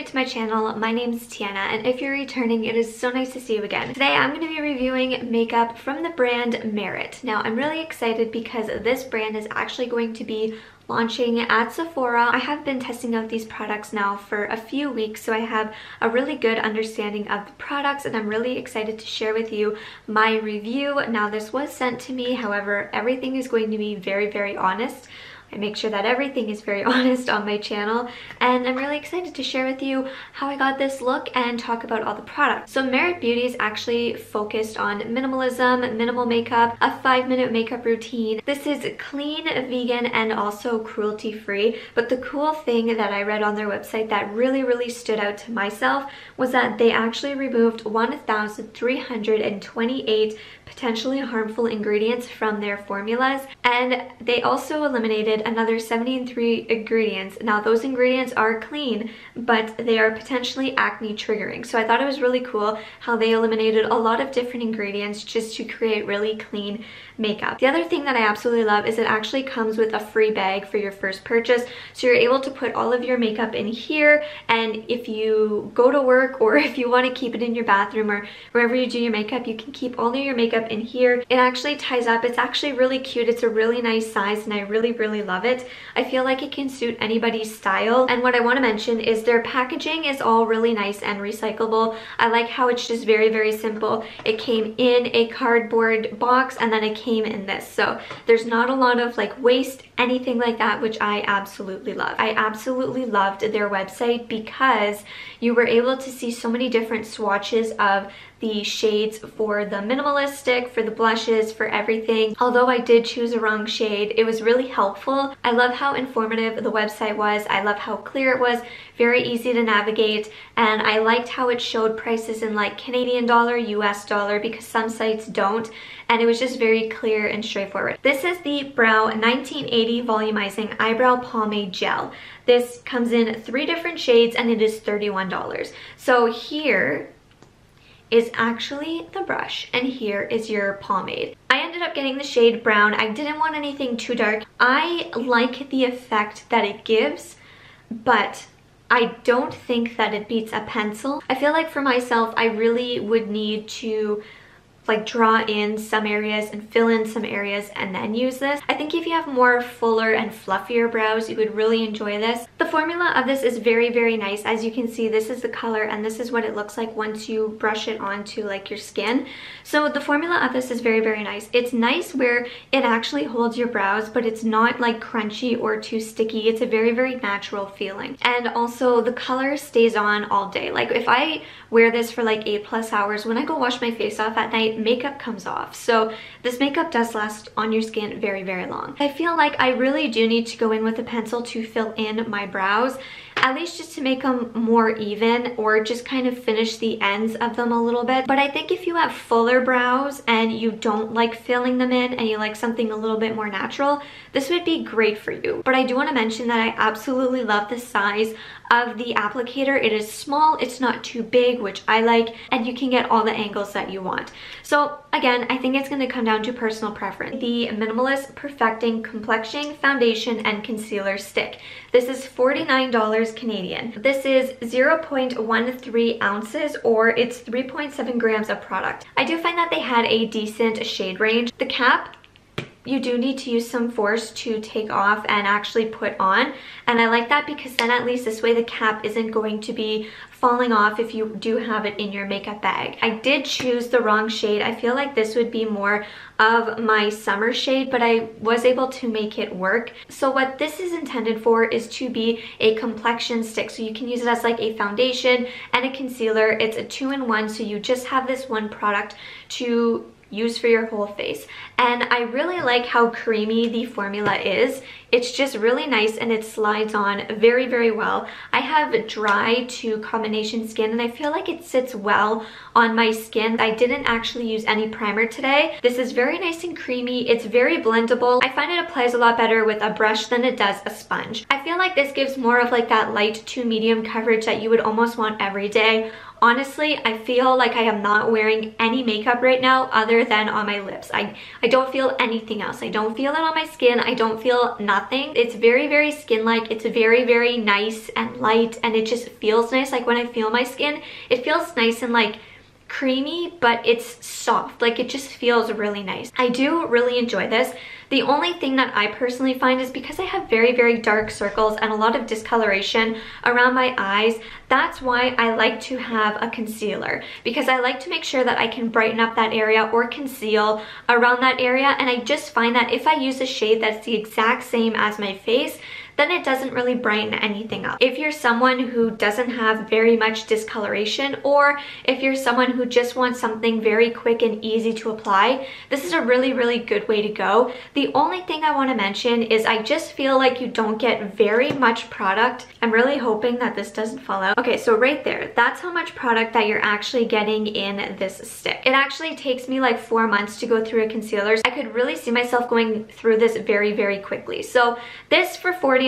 to my channel. My name is Tiana, and if you're returning, it is so nice to see you again. Today I'm going to be reviewing makeup from the brand Merit. Now I'm really excited because this brand is actually going to be launching at Sephora. I have been testing out these products now for a few weeks, so I have a really good understanding of the products, and I'm really excited to share with you my review. Now this was sent to me, however, everything is going to be very honest. I make sure that everything is very honest on my channel, and I'm really excited to share with you how I got this look and talk about all the products. So Merit Beauty is actually focused on minimalism, minimal makeup, a 5-minute makeup routine. This is clean, vegan, and also cruelty-free. But the cool thing that I read on their website that really stood out to myself was that they actually removed 1,328 potentially harmful ingredients from their formulas, and they also eliminated another 73 ingredients. Now those ingredients are clean, but they are potentially acne triggering. So I thought it was really cool how they eliminated a lot of different ingredients just to create really clean makeup. The other thing that I absolutely love is it actually comes with a free bag for your first purchase. So you're able to put all of your makeup in here, and if you go to work or if you want to keep it in your bathroom or wherever you do your makeup, you can keep all of your makeup in here. It actually ties up. It's actually really cute. It's a really nice size, and I really love it. I feel like it can suit anybody's style. And what I want to mention is their packaging is all really nice and recyclable. I like how it's just very simple. It came in a cardboard box, and then it came in this, so there's not a lot of like waste, anything like that, which I absolutely love. I absolutely loved their website because you were able to see so many different swatches of the shades for the Minimalist stick, for the blushes, for everything. Although I did choose a wrong shade, it was really helpful. I love how informative the website was. I love how clear it was, very easy to navigate, and I liked how it showed prices in like Canadian dollar, US dollar, because some sites don't, and it was just very clear and straightforward. This is the Brow 1980 Volumizing Eyebrow Pomade Gel. This comes in 3 different shades, and it is $31. So here is actually the brush, and here is your pomade. I ended up getting the shade brown. I didn't want anything too dark. I like the effect that it gives, but I don't think that it beats a pencil. I feel like for myself, I really would need to like draw in some areas and fill in some areas and then use this. I think if you have more fuller and fluffier brows, you would really enjoy this. The formula of this is very nice. As you can see, this is the color, and this is what it looks like once you brush it onto like your skin. So the formula of this is very nice. It's nice where it actually holds your brows, but it's not like crunchy or too sticky. It's a very natural feeling. And also the color stays on all day. Like if I wear this for like 8+ hours, when I go wash my face off at night, makeup comes off. So this makeup does last on your skin very long. I feel like I really do need to go in with a pencil to fill in my brows, at least just to make them more even, or just kind of finish the ends of them a little bit. But I think if you have fuller brows and you don't like filling them in and you like something a little bit more natural, this would be great for you. But I do want to mention that I absolutely love the size of the applicator. It is small, it's not too big, which I like, and you can get all the angles that you want. So again, I think it's going to come down to personal preference. The Minimalist Perfecting Complexion Foundation and Concealer Stick. This is $49 Canadian. This is 0.13 ounces, or it's 3.7 grams of product. I do find that they had a decent shade range. The cap, you do need to use some force to take off and actually put on, and I like that because then at least this way the cap isn't going to be falling off if you do have it in your makeup bag. I did choose the wrong shade. I feel like this would be more of my summer shade, but I was able to make it work. So what this is intended for is to be a complexion stick. So you can use it as like a foundation and a concealer. It's a 2-in-1, so you just have this one product to use for your whole face. And I really like how creamy the formula is. It's just really nice, and it slides on very well. I have dry to combination skin, and I feel like it sits well on my skin. I didn't actually use any primer today. This is very nice and creamy. It's very blendable. I find it applies a lot better with a brush than it does a sponge. I feel like this gives more of like that light to medium coverage that you would almost want every day Honestly, I feel like I am not wearing any makeup right now other than on my lips. I don't feel anything else. I don't feel it on my skin. I don't feel nothing. It's very, very skin-like. It's very, very nice and light, and it just feels nice. Like when I feel my skin, it feels nice and like creamy, but it's soft. Like it just feels really nice. I do really enjoy this. The only thing that I personally find is because I have very, very dark circles and a lot of discoloration around my eyes, that's why I like to have a concealer, because I like to make sure that I can brighten up that area or conceal around that area. And I just find that if I use a shade that's the exact same as my face, then it doesn't really brighten anything up. If you're someone who doesn't have very much discoloration, or if you're someone who just wants something very quick and easy to apply, this is a really, really good way to go. The only thing I want to mention is I just feel like you don't get very much product. I'm really hoping that this doesn't fall out. Okay, so right there, that's how much product that you're actually getting in this stick. It actually takes me like 4 months to go through a concealer. I could really see myself going through this very, very quickly. So this for $49,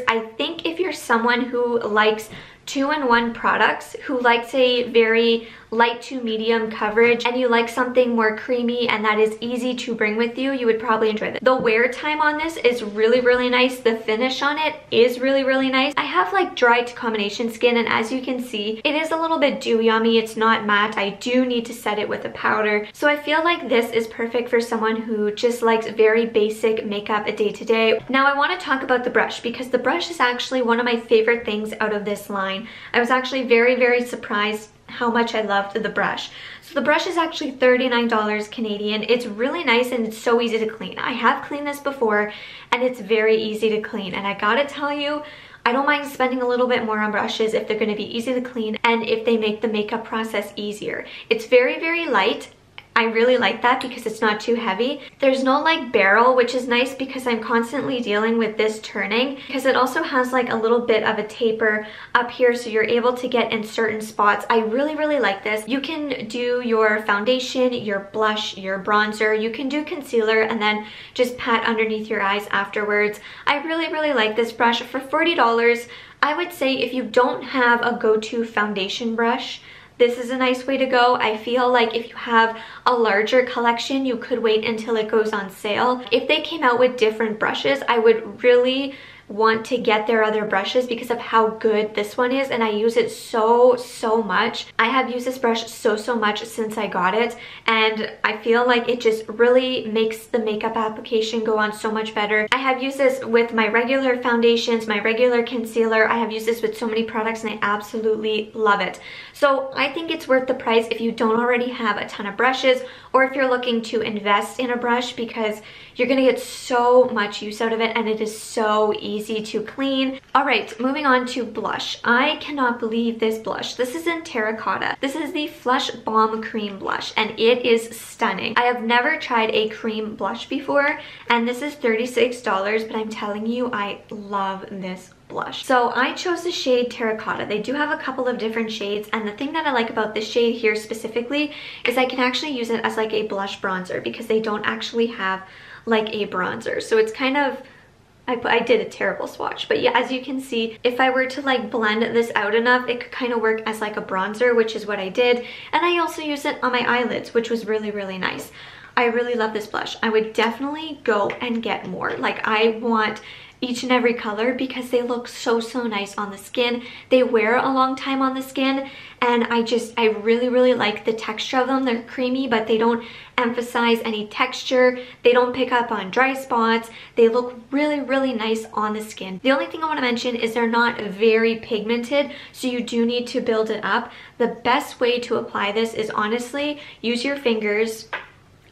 I think if you're someone who likes 2-in-1 products, who likes a very light to medium coverage, and you like something more creamy and that is easy to bring with you, you would probably enjoy this. The wear time on this is really, really nice. The finish on it is really, really nice. I have like dry to combination skin, and as you can see, it is a little bit dewy on me. It's not matte. I do need to set it with a powder. So I feel like this is perfect for someone who just likes very basic makeup a day to day. Now I want to talk about the brush, because the brush is actually one of my favorite things out of this line. I was actually very, very surprised how much I loved the brush. So the brush is actually $39 Canadian. It's really nice and it's so easy to clean. I have cleaned this before and it's very easy to clean, and I gotta tell you, I don't mind spending a little bit more on brushes if they're going to be easy to clean and if they make the makeup process easier. It's very, very light. I really like that because it's not too heavy. There's no like barrel, which is nice because I'm constantly dealing with this turning, because it also has like a little bit of a taper up here, so you're able to get in certain spots. I really, really like this. You can do your foundation, your blush, your bronzer, you can do concealer and then just pat underneath your eyes afterwards. I really, really like this brush. For $40, I would say if you don't have a go-to foundation brush, this is a nice way to go. I feel like if you have a larger collection, you could wait until it goes on sale. If they came out with different brushes, I would really want to get their other brushes because of how good this one is, and I use it so much. I have used this brush so much since I got it, and I feel like it just really makes the makeup application go on so much better. I have used this with my regular foundations, my regular concealer. I have used this with so many products and I absolutely love it. So I think it's worth the price if you don't already have a ton of brushes, or if you're looking to invest in a brush, because you're gonna get so much use out of it and it is so easy to clean. All right, moving on to blush. I cannot believe this blush. This is in terracotta. This is the Flush Balm Cream Blush and it is stunning. I have never tried a cream blush before, and this is $36, but I'm telling you, I love this blush. So I chose the shade Terracotta. They do have a couple of different shades, and the thing that I like about this shade here specifically is I can actually use it as like a blush bronzer, because they don't actually have like a bronzer. So it's kind of, I did a terrible swatch, but yeah, as you can see, if I were to like blend this out enough, it could kind of work as like a bronzer, which is what I did. And I also used it on my eyelids, which was really, really nice. I really love this blush. I would definitely go and get more. Like, I want each and every color because they look so nice on the skin. They wear a long time on the skin, and I really like the texture of them. They're creamy, but they don't emphasize any texture. They don't pick up on dry spots. They look really nice on the skin. The only thing I want to mention is they're not very pigmented, so you do need to build it up. The best way to apply this is honestly use your fingers,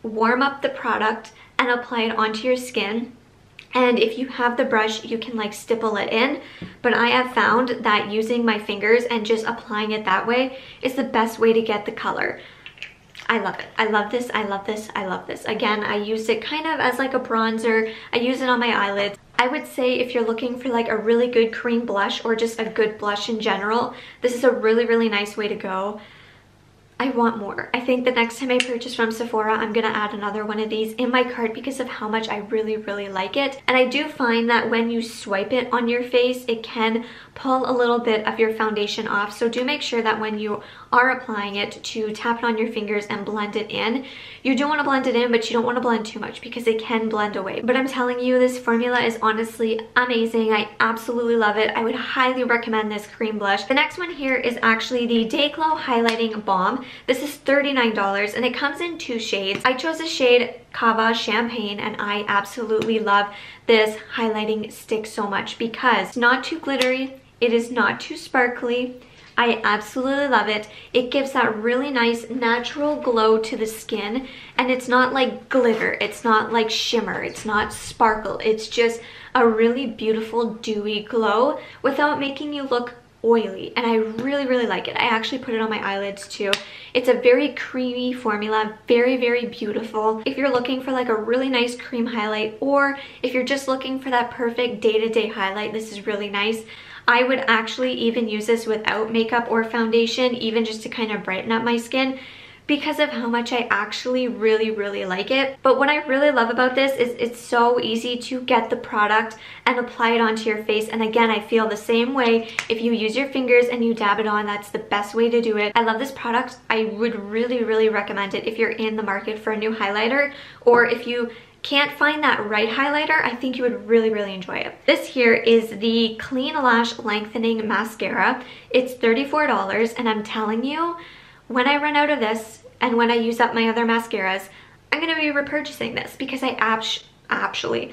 warm up the product, and apply it onto your skin. And if you have the brush, you can like stipple it in, but I have found that using my fingers and just applying it that way is the best way to get the color. I love it. I love this. I love this. I love this. Again, I used it kind of as like a bronzer. I use it on my eyelids. I would say if you're looking for like a really good cream blush or just a good blush in general, this is a really nice way to go. I want more. I think the next time I purchase from Sephora, I'm gonna add another one of these in my cart because of how much I really like it. And I do find that when you swipe it on your face, it can pull a little bit of your foundation off. So do make sure that when you are applying it to tap it on your fingers and blend it in. You do want to blend it in, but you don't want to blend too much because it can blend away. But I'm telling you, this formula is honestly amazing. I absolutely love it. I would highly recommend this cream blush. The next one here is actually the Day Glow Highlighting Balm. This is $39 and it comes in 2 shades. I chose the shade Cava Champagne and I absolutely love this highlighting stick so much because it's not too glittery, it is not too sparkly. I absolutely love it. It gives that really nice natural glow to the skin, and it's not like glitter, it's not like shimmer, it's not sparkle. It's just a really beautiful dewy glow without making you look oily, and I really like it. I actually put it on my eyelids too. It's a very creamy formula, very beautiful. If you're looking for like a really nice cream highlight, or if you're just looking for that perfect day-to-day highlight, this is really nice. I would actually even use this without makeup or foundation, even just to kind of brighten up my skin, because of how much I actually really like it. But what I really love about this is it's so easy to get the product and apply it onto your face. And again, I feel the same way. If you use your fingers and you dab it on, that's the best way to do it. I love this product. I would really recommend it if you're in the market for a new highlighter, or if you can't find that right highlighter, I think you would really enjoy it. This here is the Clean Lash Lengthening Mascara. It's $34, and I'm telling you, when I run out of this and when I use up my other mascaras, I'm gonna be repurchasing this because I absolutely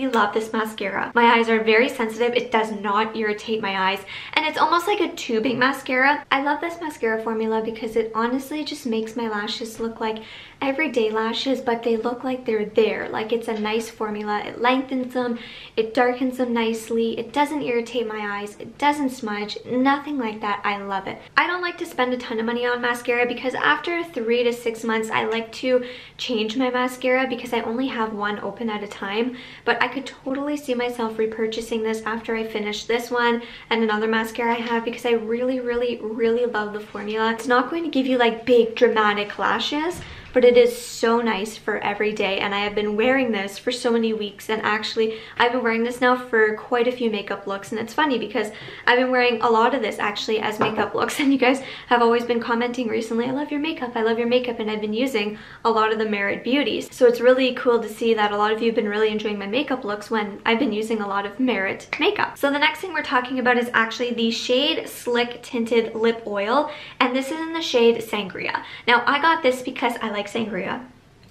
love this mascara. My eyes are very sensitive. It does not irritate my eyes, and it's almost like a tubing mascara. I love this mascara formula because it honestly just makes my lashes look like everyday lashes, but they look like they're there. Like, it's a nice formula. It lengthens them, it darkens them nicely, it doesn't irritate my eyes, it doesn't smudge, nothing like that. I love it. I don't like to spend a ton of money on mascara because after 3 to 6 months I like to change my mascara because I only have one open at a time. But I could totally see myself repurchasing this after I finish this one and another mascara I have, because I really love the formula. It's not going to give you like big dramatic lashes, but it is so nice for every day, and I have been wearing this for so many weeks. And actually I've been wearing this now for quite a few makeup looks, and it's funny because I've been wearing a lot of this actually as makeup looks, and you guys have always been commenting recently, I love your makeup, and I've been using a lot of the Merit Beauties. So it's really cool to see that a lot of you have been really enjoying my makeup looks when I've been using a lot of Merit makeup. So the next thing we're talking about is actually the shade Slick Tinted Lip Oil, and this is in the shade Sangria. Now I got this because I like sangria,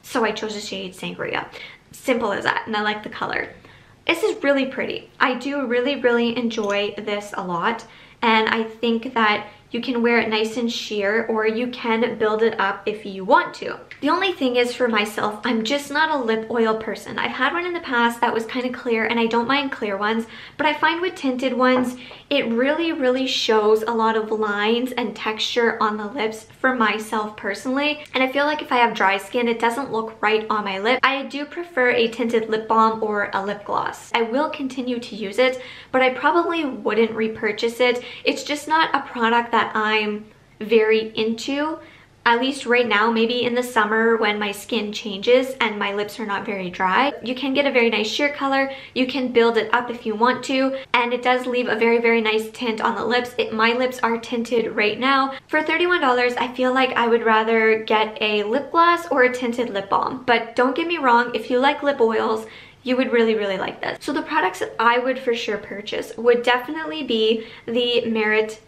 so I chose the shade Sangria. Simple as that, and I like the color. This is really pretty. I do really enjoy this a lot, and I think that you can wear it nice and sheer, or you can build it up if you want to. The only thing is, for myself, I'm just not a lip oil person. I've had one in the past that was kind of clear, and I don't mind clear ones, but I find with tinted ones, it really shows a lot of lines and texture on the lips for myself personally. And I feel like if I have dry skin, it doesn't look right on my lip. I do prefer a tinted lip balm or a lip gloss. I will continue to use it, but I probably wouldn't repurchase it. It's just not a product that I'm very into, at least right now. Maybe in the summer when my skin changes and my lips are not very dry. You can get a very nice sheer color, you can build it up if you want to, and it does leave a very nice tint on the lips. My lips are tinted right now. For $31, I feel like I would rather get a lip gloss or a tinted lip balm. But don't get me wrong, if you like lip oils, you would really like this. So the products that I would for sure purchase would definitely be the Merit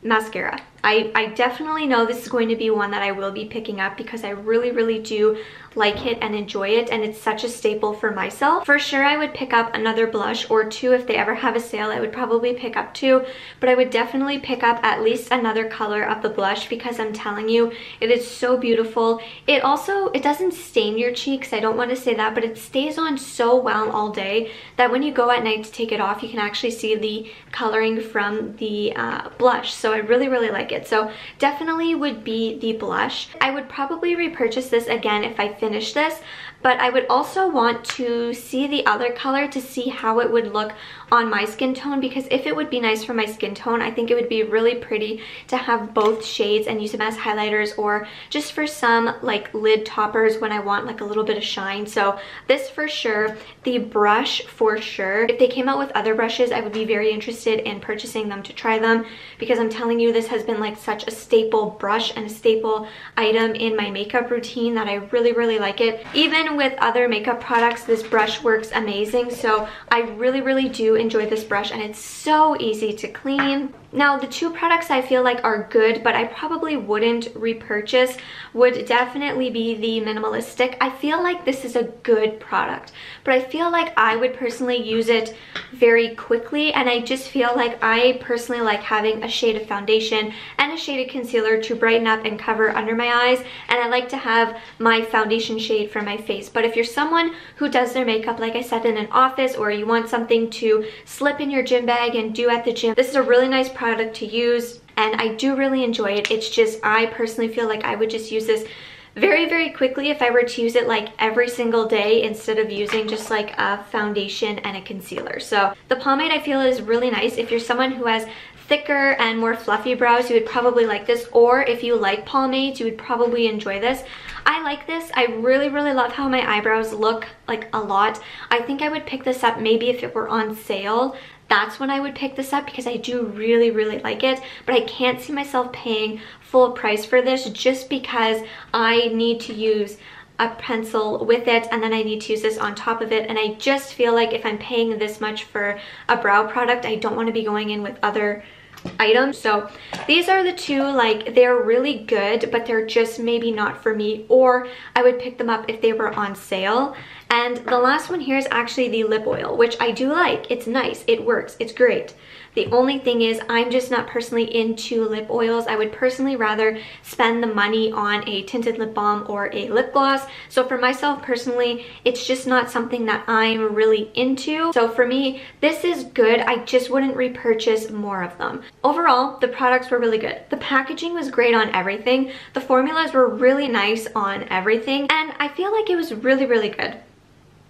mascara. I definitely know this is going to be one that I will be picking up because I really do like it and enjoy it, and it's such a staple for myself. For sure I would pick up another blush or two if they ever have a sale. I would probably pick up 2, but I would definitely pick up at least another color of the blush because I'm telling you, it is so beautiful. It doesn't stain your cheeks. I don't want to say that, but it stays on so well all day that when you go at night to take it off, you can actually see the coloring from the blush. So I really like it. it. So definitely would be the blush. I would probably repurchase this again if I finish this, but I would also want to see the other color to see how it would look on my skin tone, because if it would be nice for my skin tone, I think it would be really pretty to have both shades and use them as highlighters or just for some like lid toppers when I want like a little bit of shine. So this for sure. The brush for sure. If they came out with other brushes, I would be very interested in purchasing them to try them, because I'm telling you, this has been like such a staple brush and a staple item in my makeup routine that I really like it. Even with other makeup products, this brush works amazing. So I really do enjoy this brush, and it's so easy to clean. Now, the two products I feel like are good, but I probably wouldn't repurchase, would definitely be the Minimalist stick. I feel like this is a good product, but I feel like I would personally use it very quickly, and I just feel like I personally like having a shade of foundation and a shade of concealer to brighten up and cover under my eyes, and I like to have my foundation shade for my face. But if you're someone who does their makeup, like I said, in an office, or you want something to slip in your gym bag and do at the gym, this is a really nice product to use, and I do really enjoy it. It's just, I personally feel like I would just use this very quickly if I were to use it like every single day instead of using just like a foundation and a concealer. So the pomade I feel is really nice. If you're someone who has thicker and more fluffy brows, you would probably like this, or if you like pomades, you would probably enjoy this. I like this. I really love how my eyebrows look, like a lot. I think I would pick this up maybe if it were on sale. That's when I would pick this up, because I do really like it, but I can't see myself paying full price for this just because I need to use a pencil with it, and then I need to use this on top of it, and I just feel like if I'm paying this much for a brow product, I don't want to be going in with other items. So these are the two, like, they're really good, but they're just maybe not for me, or I would pick them up if they were on sale. And the last one here is actually the lip oil, which I do like. It's nice, it works, it's great. The only thing is, I'm just not personally into lip oils. I would personally rather spend the money on a tinted lip balm or a lip gloss. So for myself personally, it's just not something that I'm really into. So for me, this is good. I just wouldn't repurchase more of them. Overall, the products were really good. The packaging was great on everything. The formulas were really nice on everything. And I feel like it was really good.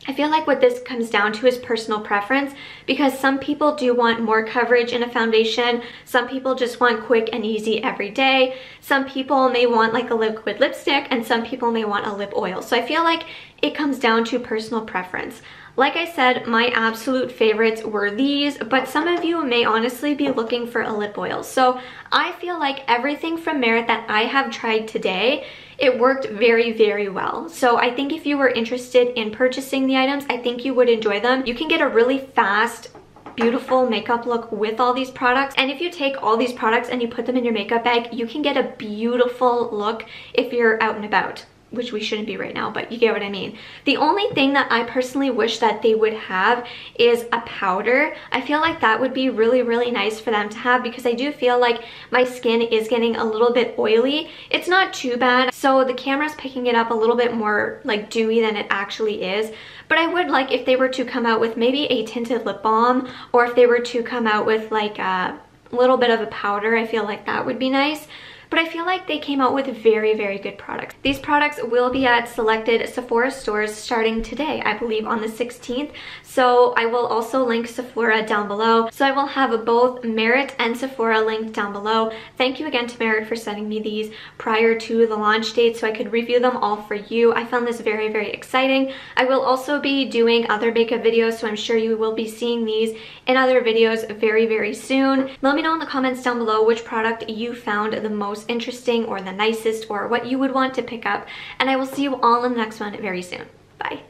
I feel like what this comes down to is personal preference, because some people do want more coverage in a foundation. Some people just want quick and easy every day. Some people may want like a liquid lipstick, and some people may want a lip oil. So I feel like it comes down to personal preference. Like I said, my absolute favorites were these, but some of you may honestly be looking for a lip oil. So I feel like everything from Merit that I have tried today, it worked very well. So I think if you were interested in purchasing the items, I think you would enjoy them. You can get a really fast, beautiful makeup look with all these products, and if you take all these products and you put them in your makeup bag, you can get a beautiful look if you're out and about, which we shouldn't be right now, but you get what I mean. The only thing that I personally wish that they would have is a powder. I feel like that would be really nice for them to have, because I do feel like my skin is getting a little bit oily. It's not too bad, so the camera's picking it up a little bit more like dewy than it actually is. But I would like if they were to come out with maybe a tinted lip balm, or if they were to come out with like a little bit of a powder, I feel like that would be nice. But I feel like they came out with very good products. These products will be at selected Sephora stores starting today, I believe on the 16th. So I will also link Sephora down below. So I will have both Merit and Sephora linked down below. Thank you again to Merit for sending me these prior to the launch date so I could review them all for you. I found this very exciting. I will also be doing other makeup videos, so I'm sure you will be seeing these in other videos very soon. Let me know in the comments down below which product you found the most interesting or the nicest, or what you would want to pick up, and I will see you all in the next one very soon. Bye.